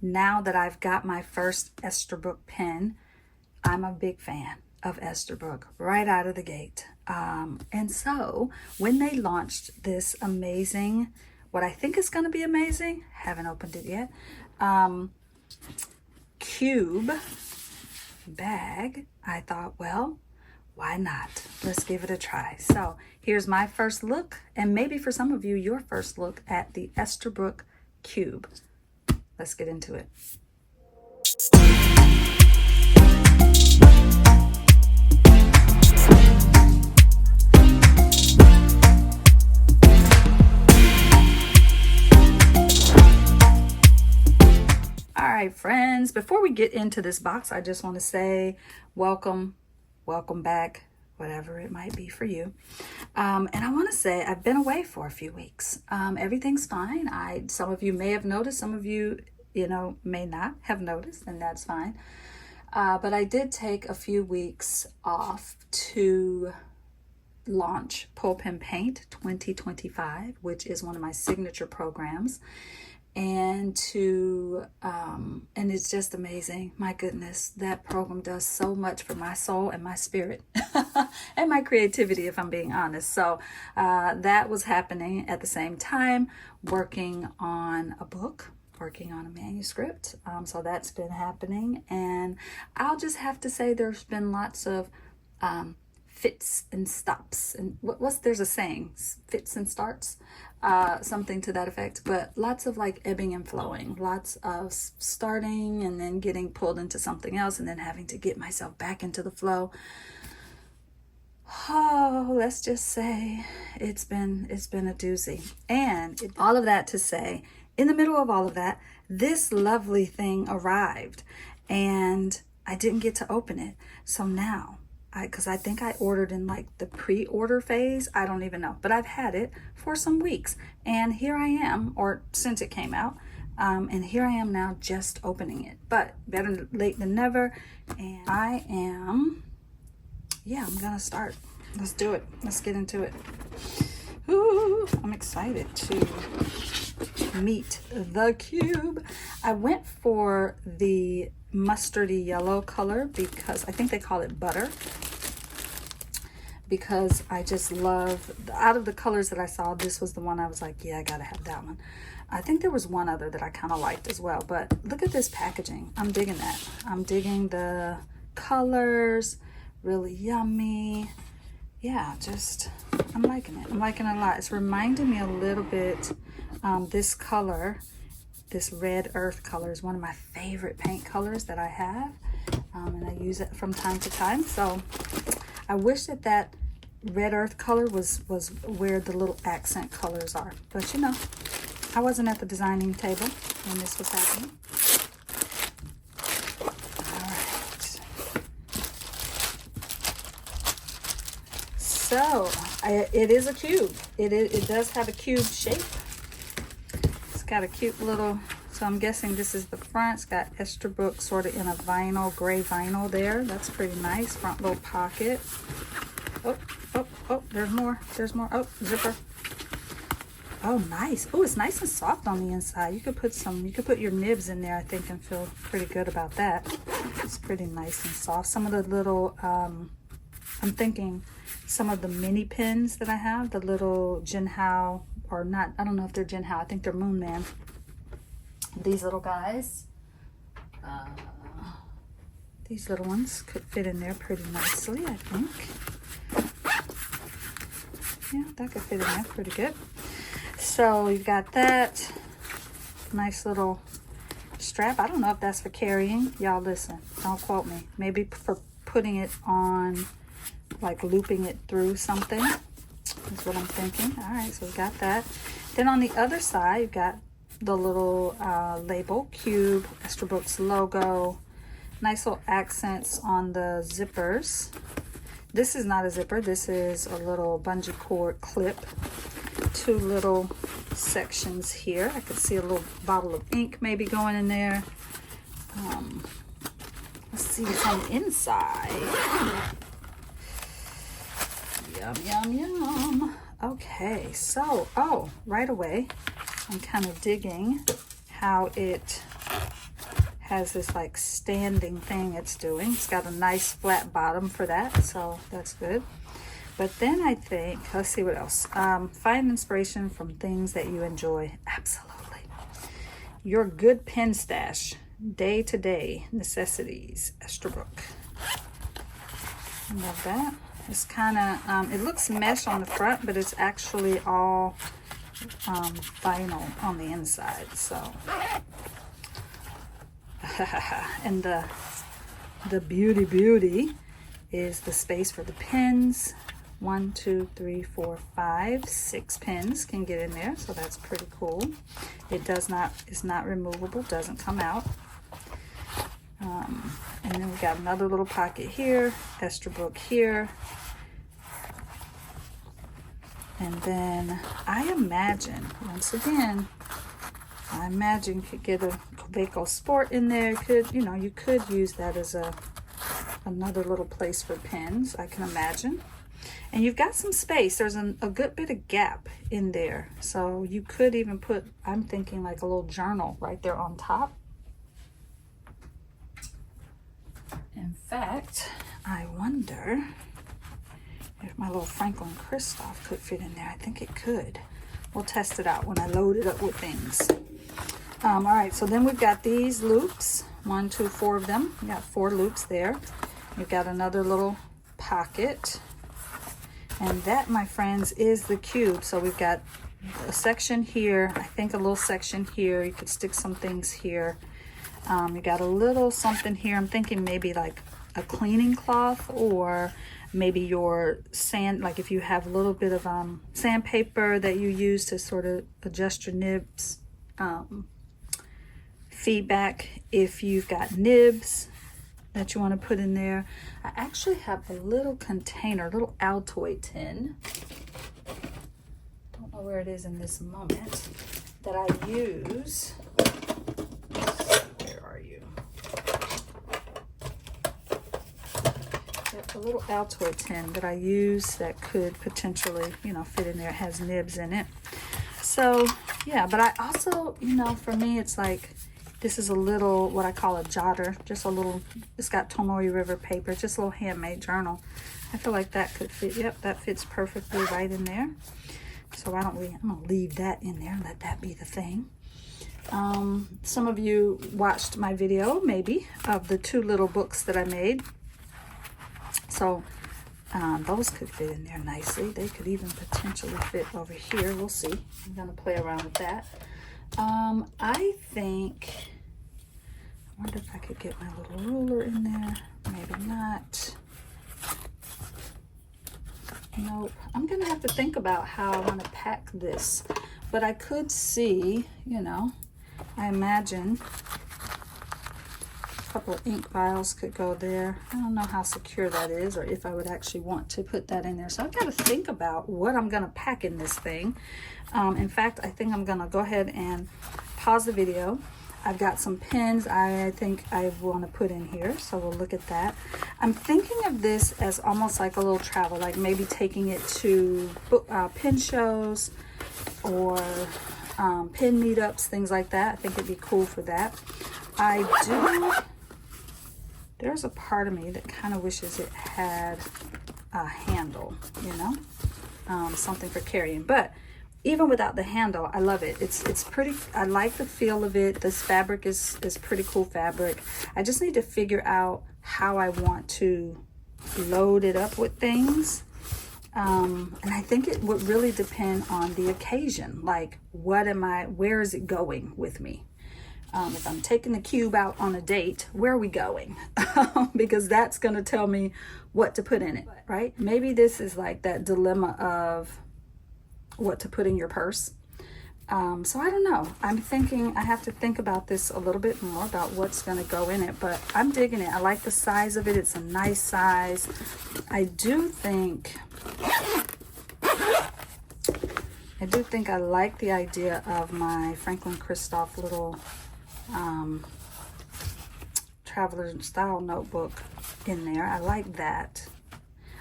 now that I've got my first Esterbrook pen, I'm a big fan of Esterbrook right out of the gate. And so when they launched this amazing, what I think is going to be amazing, haven't opened it yet, cube bag, I thought, well, why not? Let's give it a try. So here's my first look, and maybe for some of you, your first look at the Esterbrook Cube. Let's get into it. All right, friends, before we get into this box, I just want to say welcome back, whatever it might be for you. And I want to say I've been away for a few weeks. Everything's fine. Some of you may have noticed, some of you, may not have noticed, and that's fine. But I did take a few weeks off to launch Pull Pen Paint 2025, which is one of my signature programs. And and it's just amazing. My goodness, that program does so much for my soul and my spirit and my creativity, if I'm being honest. So that was happening at the same time, working on a book, working on a manuscript. So that's been happening, and I'll just have to say there's been lots of fits and stops, and there's a saying, fits and starts, something to that effect, but lots of like ebbing and flowing, lots of starting and then getting pulled into something else and then having to get myself back into the flow. Oh, let's just say it's been a doozy. And all of that to say, in the middle of all of that, this lovely thing arrived and I didn't get to open it. So now, because I think I ordered in like the pre-order phase. I don't even know, but I've had it for some weeks, and here I am, or since it came out, and here I am now just opening it. But better late than never, and I'm gonna start. Let's do it. Let's get into it. Ooh, I'm excited to meet the cube. I went for the mustardy yellow color because I think they call it butter, because I just love, out of the colors that I saw, this was the one I was like, yeah, I gotta have that one. I think there was one other that I kind of liked as well, but look at this packaging. I'm digging that. I'm digging the colors, really yummy. Yeah, just, I'm liking it. I'm liking it a lot. It's reminding me a little bit, this color, this red earth color is one of my favorite paint colors that I have, and I use it from time to time. So I wish that red earth color was where the little accent colors are, but I wasn't at the designing table when this was happening. All right, so it is a cube. It does have a cube shape. Got a cute little, so I'm guessing this is the front. It's got Esterbrook sort of in a vinyl, gray vinyl there. That's pretty nice. Front little pocket. Oh, there's more. Oh, zipper. Oh, nice. Oh, it's nice and soft on the inside. You could put your nibs in there, I think, and feel pretty good about that. It's pretty nice and soft. Some of the little, I'm thinking some of the mini pens that I have, the little Givehand, or not, I don't know if they're Givehand, I think they're Moon Man. These little guys, these little ones could fit in there pretty nicely, I think. Yeah, that could fit in there pretty good. So you've got that nice little strap. I don't know if that's for carrying. Y'all listen, don't quote me. Maybe for putting it on, like looping it through something. That's what I'm thinking. All right, so we got that. Then on the other side, you've got the little label, Cube, Esterbrook's logo. Nice little accents on the zippers. This is not a zipper. This is a little bungee cord clip. Two little sections here. I could see a little bottle of ink maybe going in there. Let's see what's on the inside. Yum, yum, yum. Okay, so, right away, I'm kind of digging how it has this like standing thing it's doing. It's got a nice flat bottom for that, so that's good. But then I think, let's see what else. Find inspiration from things that you enjoy. Absolutely. Your good pen stash. Day-to-day necessities. Esterbrook. I love that. It's kind of, it looks mesh on the front, but it's actually all vinyl on the inside. So, and the beauty is the space for the pens. 1, 2, 3, 4, 5, 6 pins can get in there, so that's pretty cool. It does not, it's not removable, doesn't come out. And then we got another little pocket here, Esterbrook here. And then I imagine, once again, I imagine you could get a Vaco Sport in there. Could, you know, you could use that as another little place for pens, I can imagine. And you've got some space. There's a good bit of gap in there. So you could even put, I'm thinking like a little journal right there on top. In fact, I wonder if my little Franklin Christoph could fit in there. I think it could. We'll test it out when I load it up with things. All right, so then we've got these loops. 1, 2, 4 of them. We got 4 loops there. We've got another little pocket. And that, my friends, is the cube. So we've got a section here, I think a little section here. You could stick some things here. You got a little something here. I'm thinking maybe like a cleaning cloth, or maybe your sand, like if you have a little bit of sandpaper that you use to sort of adjust your nibs. Feedback if you've got nibs that you want to put in there. I actually have a little container, a little Altoid tin. Don't know where it is in this moment, that I use. Where are you? Yep, a little Altoid tin that I use that could potentially, you know, fit in there. It has nibs in it. So yeah, but I also, you know, for me, it's like, this is a little, what I call a jotter, just a little, it's got Tomoe River paper, just a little handmade journal. I feel like that could fit, yep, that fits perfectly right in there. So why don't we, I'm gonna leave that in there, let that be the thing. Some of you watched my video, maybe, of the 2 little books that I made. So those could fit in there nicely. They could even potentially fit over here, we'll see. I'm gonna play around with that. I think, I wonder if I could get my little ruler in there. Maybe not. Nope. I'm gonna have to think about how I want to pack this, but I could see, you know, I imagine a couple of ink vials could go there. I don't know how secure that is, or if I would actually want to put that in there. So I've got to think about what I'm gonna pack in this thing. In fact, I think I'm gonna go ahead and pause the video. I've got some pens I think I want to put in here, so we'll look at that. I'm thinking of this as almost like a little travel, like maybe taking it to pen shows or pen meetups, things like that. I think it'd be cool for that. There's a part of me that kind of wishes it had a handle, you know, something for carrying, but even without the handle, I love it. It's pretty, I like the feel of it. This fabric is pretty cool fabric. I just need to figure out how I want to load it up with things. And I think it would really depend on the occasion. Like, where is it going with me? If I'm taking the cube out on a date, where are we going? Because that's gonna tell me what to put in it, right? Maybe this is like that dilemma of what to put in your purse. So I don't know. I'm thinking, I have to think about this a little bit more about what's going to go in it, but I'm digging it. I like the size of it. It's a nice size. I do think I like the idea of my Franklin Christoph little traveler style notebook in there. I like that,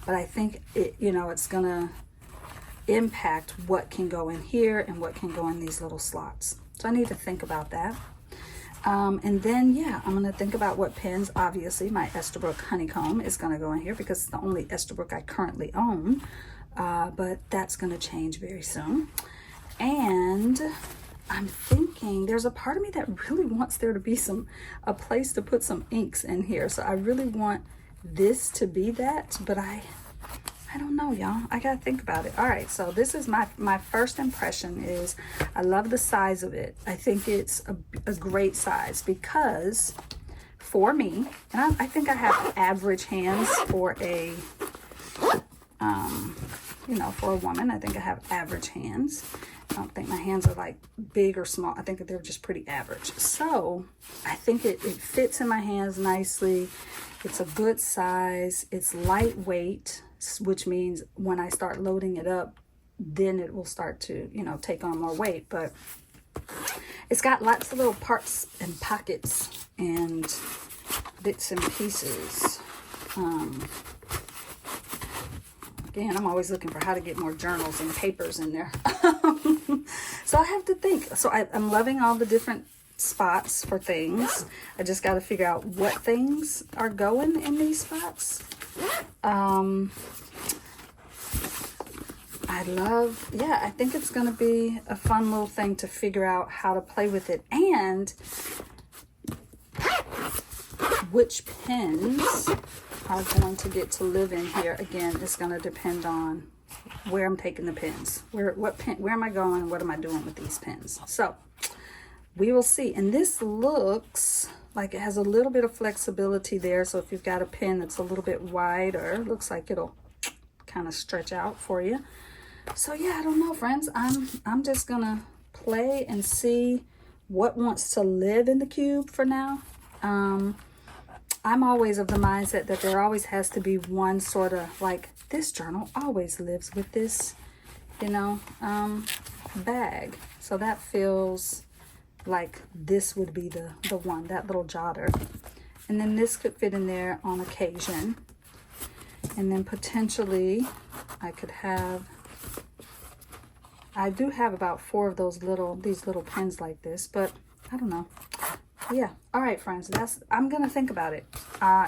but I think it, you know, it's gonna impact what can go in here and what can go in these little slots. So I need to think about that. And then, yeah, I'm going to think about what pens. Obviously, my Esterbrook Honeycomb is going to go in here because it's the only Esterbrook I currently own. But that's going to change very soon. And I'm thinking there's a part of me that really wants there to be a place to put some inks in here. So I really want this to be that, but I don't know, y'all. I gotta think about it. All right, so this is my first impression is I love the size of it. I think it's a great size because for me, and I think I have average hands for a, you know, for a woman. I think I have average hands. I don't think my hands are like big or small. I think that they're just pretty average. So I think it fits in my hands nicely. It's a good size. It's lightweight, which means when I start loading it up, then it will start to, you know, take on more weight. But it's got lots of little parts and pockets and bits and pieces. Again, I'm always looking for how to get more journals and papers in there. So I have to think. So I'm loving all the different spots for things. I just got to figure out what things are going in these spots. I think it's going to be a fun little thing to figure out how to play with it, and which pens are going to get to live in here. Again, it's going to depend on where I'm taking the pens. Where am I going? What am I doing with these pens? So we will see. And this looks like it has a little bit of flexibility there. So if you've got a pen that's a little bit wider, it looks like it'll kind of stretch out for you. So yeah, I don't know, friends. I'm just gonna play and see what wants to live in the cube for now. I'm always of the mindset that there always has to be one sort of like, this journal always lives with this, you know, bag. So that feels like this would be the one, that little jotter. And then this could fit in there on occasion. And then potentially I could have, I do have about 4 of these little pens like this, but I don't know. Yeah. All right, friends, I'm going to think about it.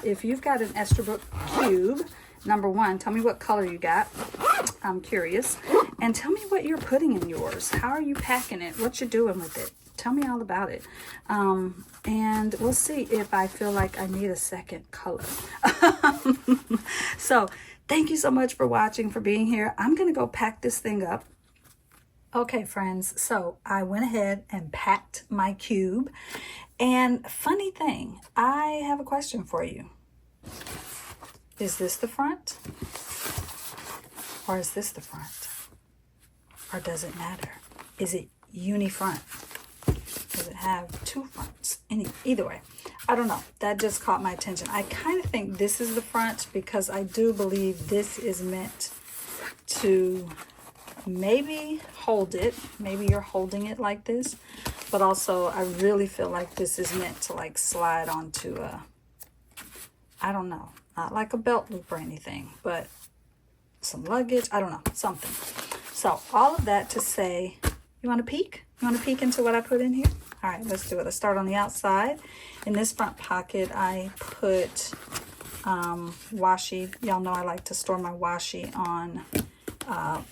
If you've got an Esterbrook Cube, number one, tell me what color you got. I'm curious. And tell me what you're putting in yours. How are you packing it? What you're doing with it? Tell me all about it. And we'll see if I feel like I need a second color. So thank you so much for watching, for being here. I'm going to go pack this thing up. Okay, friends, so I went ahead and packed my cube. And funny thing, I have a question for you. Is this the front? Or is this the front? Or does it matter? Is it uni-front? Does it have 2 fronts? Either way, I don't know. That just caught my attention. I kind of think this is the front because I do believe this is meant to maybe hold it. Maybe you're holding it like this. But also, I really feel like this is meant to like slide onto a, I don't know, not like a belt loop or anything, but some luggage. I don't know, something. So all of that to say, you want to peek? You want to peek into what I put in here? All right, let's do it. Let's start on the outside. In this front pocket, I put washi. Y'all know I like to store my washi on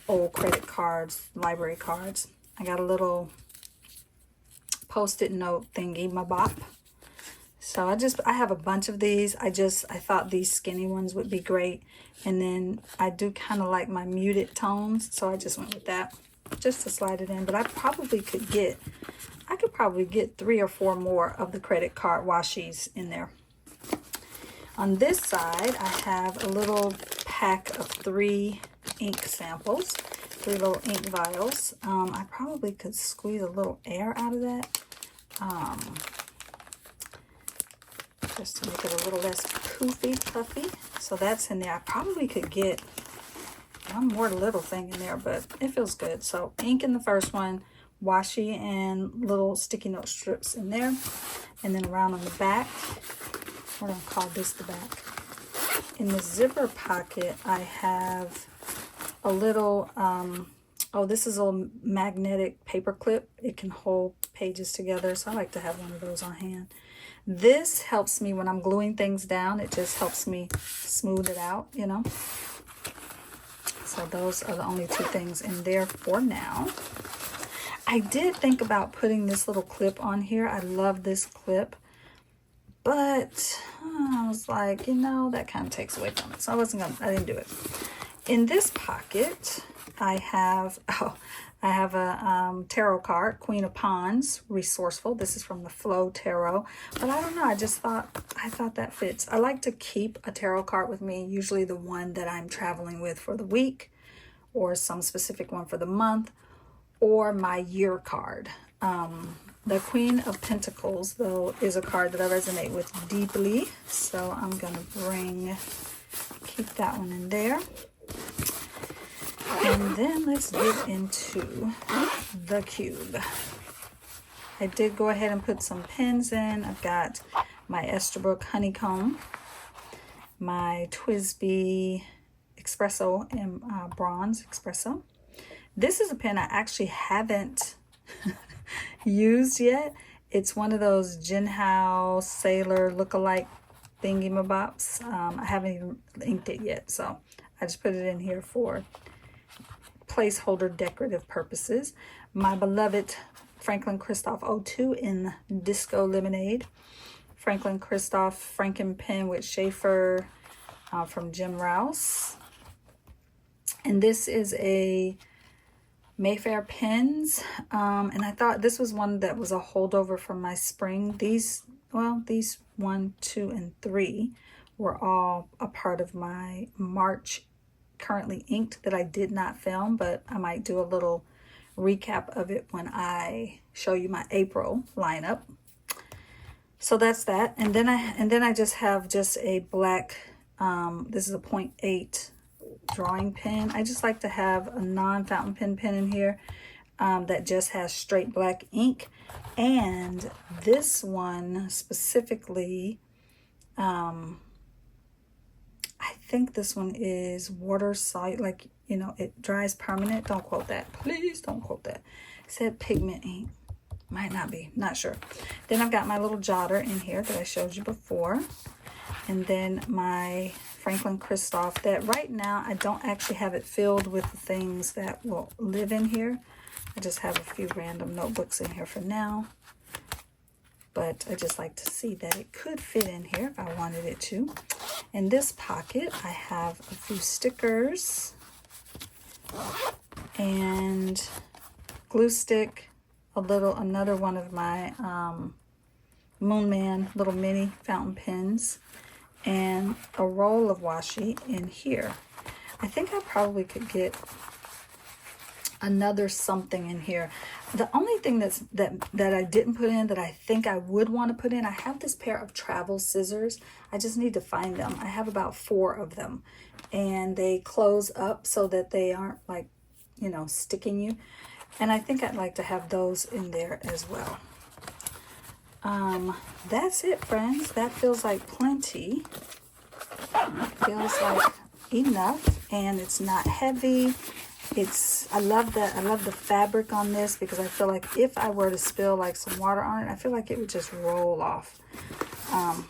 old credit cards, library cards. I got a little Post-it note thingy, my bop. So I have a bunch of these. I thought these skinny ones would be great. And then I do kind of like my muted tones. So I just went with that just to slide it in. But I could probably get 3 or 4 more of the credit card washies in there. On this side, I have a little pack of 3 ink samples, 3 little ink vials. I probably could squeeze a little air out of that. Just to make it a little less puffy. So that's in there. I probably could get one more little thing in there, but it feels good. So ink in the first one, washi and little sticky note strips in there. And then around on the back, we're going to call this the back. In the zipper pocket, I have a little, this is a magnetic paper clip. It can hold pages together, so I like to have one of those on hand. This helps me when I'm gluing things down. It just helps me smooth it out, you know. So those are the only two things in there for now. I did think about putting this little clip on here. I love this clip, but I was like, you know, that kind of takes away from it. So I didn't do it. In this pocket, I have a tarot card, Queen of Wands, Resourceful. This is from the Flow Tarot. But I don't know, I thought that fits. I like to keep a tarot card with me, usually the one that I'm traveling with for the week, or some specific one for the month, or my year card. The Queen of Pentacles, though, is a card that I resonate with deeply. So I'm going to keep that one in there. And then let's get into the cube. I did go ahead and put some pens in. I've got my Esterbrook Honeycomb, my TWSBI Espresso and Bronze Espresso. This is a pen I actually haven't used yet. It's one of those Givehand Sailor look-alike thingy-mabops. I haven't even inked it yet, so I just put it in here for placeholder decorative purposes. My beloved Franklin Christoph 02 in Disco Lemonade. Franklin Christoph Franken pen with Schaefer from Jim Rouse. And this is a Mayfair Pens. And I thought this was one that was a holdover from my spring. These 1, 2, and 3 were all a part of my March currently inked that I did not film, but I might do a little recap of it when I show you my April lineup. So that's that. And then I just have a black, this is a 0.8 drawing pen. I just like to have a non-fountain pen in here that just has straight black ink. And this one specifically, I think this one is water soluble, like, you know, it dries permanent. Don't quote that. Please don't quote that. It said pigment ink. Might not be. Not sure. Then I've got my little jotter in here that I showed you before. And then my Franklin Christoph that right now I don't actually have it filled with the things that will live in here. I just have a few random notebooks in here for now. But I just like to see that it could fit in here if I wanted it to. In this pocket, I have a few stickers and glue stick, another one of my Moon Man little mini fountain pens, and a roll of washi in here. I think I probably could get another something in here. The only thing that I didn't put in that I think I would want to put in, I have this pair of travel scissors. I just need to find them. I have about 4 of them, and they close up so that they aren't, like, you know, sticking you. And I think I'd like to have those in there as well. That's it, friends. That feels like plenty. Feels like enough, and it's not heavy. I love the fabric on this, because I feel like if I were to spill like some water on it, I feel like it would just roll off.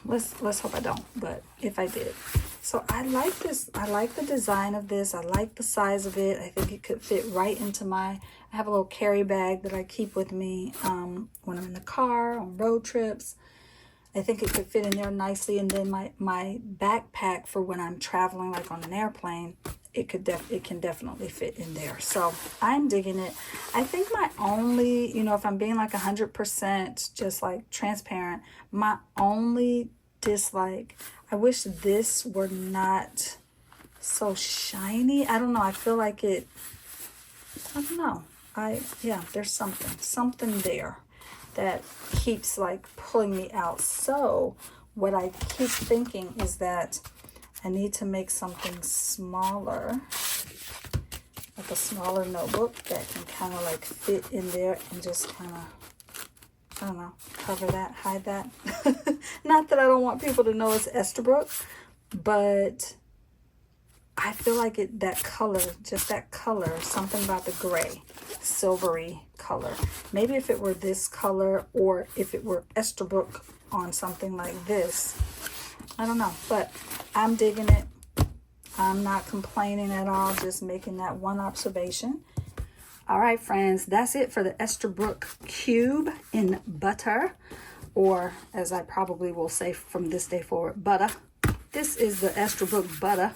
Let's hope I don't, but if I did. So I like this. I like the design of this. I like the size of it. I think it could fit right into I have a little carry bag that I keep with me when I'm in the car, on road trips. I think it could fit in there nicely. And then my backpack for when I'm traveling, like on an airplane, it can definitely fit in there. So I'm digging it. I think my only, you know, if I'm being like 100% just like transparent, my only dislike, I wish this were not so shiny. I don't know. I feel like I don't know. Yeah, there's something there that keeps like pulling me out. So what I keep thinking is that I need to make something smaller, like a smaller notebook that can kind of like fit in there and just kind of, I don't know, cover that, hide that. Not that I don't want people to know it's Esterbrook, but I feel like that color, just that color, something about the gray, silvery color. Maybe if it were this color, or if it were Esterbrook on something like this, I don't know, but I'm digging it. I'm not complaining at all, just making that one observation. All right, friends, that's it for the Esterbrook Cube in Butta, or as I probably will say from this day forward, Butta. This is the Esterbrook Butta.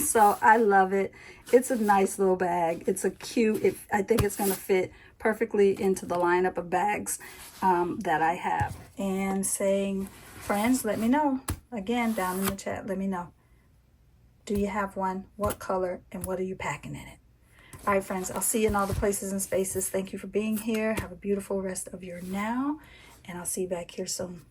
So I love it. It's a nice little bag. It's a cute, I think it's going to fit perfectly into the lineup of bags that I have. And saying, friends, let me know. Again, down in the chat, let me know. Do you have one? What color? And what are you packing in it? All right, friends, I'll see you in all the places and spaces. Thank you for being here. Have a beautiful rest of your now. And I'll see you back here soon.